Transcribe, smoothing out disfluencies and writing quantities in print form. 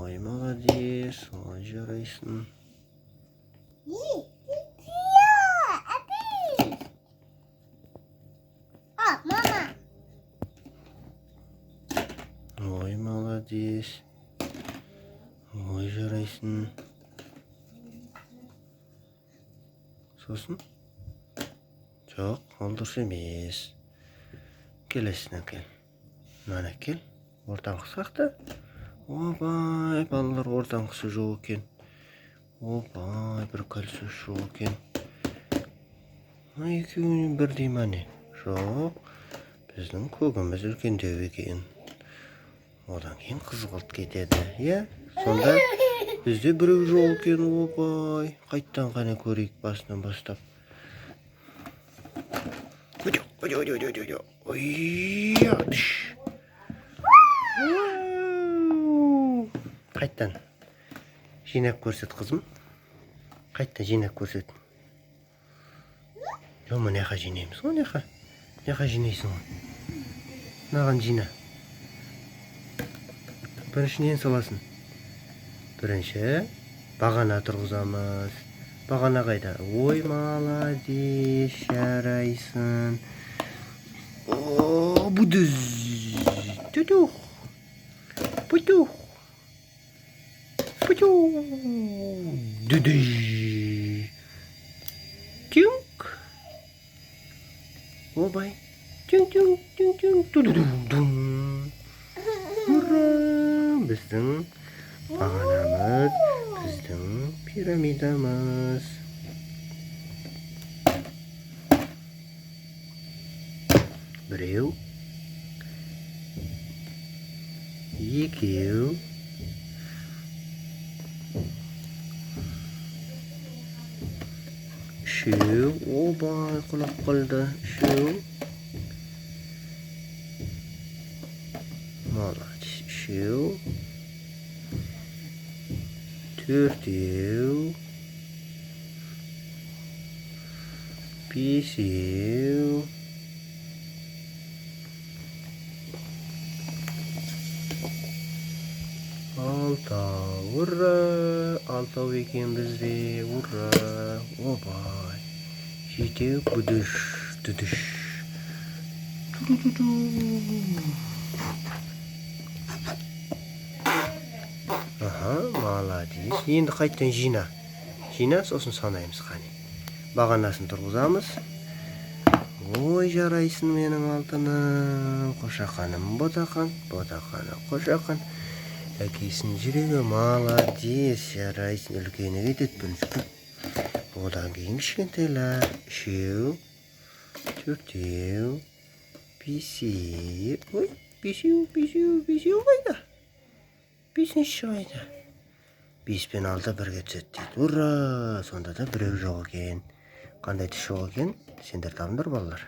Ой, молодец. Ой, жарайсың. Мама. Ой, молодец. Ой, жарайсың. Сосын? Жоқ, ол дұрыс емес. Келесіне кел. Мына кел. Ортаңқысы қақты. Опай, балалар ортаңқысы жоқ екен. Опай, бір кольцо жоқ екен. Екеуінің бірдей ма не? Жоқ. Біздің көгіміз үлкендеу екен. Одан кейін қызғылт кетеді. Иә? Сонда бізде біреу жоқ екен. Опай, қайттан қане көрейік басынан бастап. Қайттан жинап көрсет, қызым. Қайттан жинап көрсет. Жоқ, мына жаққа жинаймыз ғой, мына жаққа жинайсың ғой. Мынаған жина. Біріншіден саласын. Бірінші бағана тұрғызамыз. Бағана қайда? Ой, молодец, жарайсың. О, будыз. Тутух. Путух. Путух. Дүдүж. Тюнк. Опай. Тюнк. Тудудудум. Ура! Біздің бағанамыз, біздің пирамидамыз. Біреу, екеу, үшеу, опай, құлап қалды, үшеу. Молодец, үшеу, төртеу, бесеу, алтау. Ура! Алтау екен бізде. Ура! Опай! Жетеу, бүдіш, дүдіш. Молодец. Енді қайттан жина. Жина, сосын санаймыз қане. Бағанасын тұрғызамыз. Ой, жарайсың менің алтыным. Қошақаным ботақан, ботақаны қошақан. Әкесінің жүрегі, молодец, жарайсың. Үлкені кетеді бірінші. Одан кейін кішкентайлар. Үшеу, төртеу, бесеу. Ой, бесеу қайда? Бесінші қайда? 5 пен 6 бірге түседі дейді. Ура! Сонда да біреу жоқ екен. Қандай түс жоқ екен? Сендер табыңдар балалар.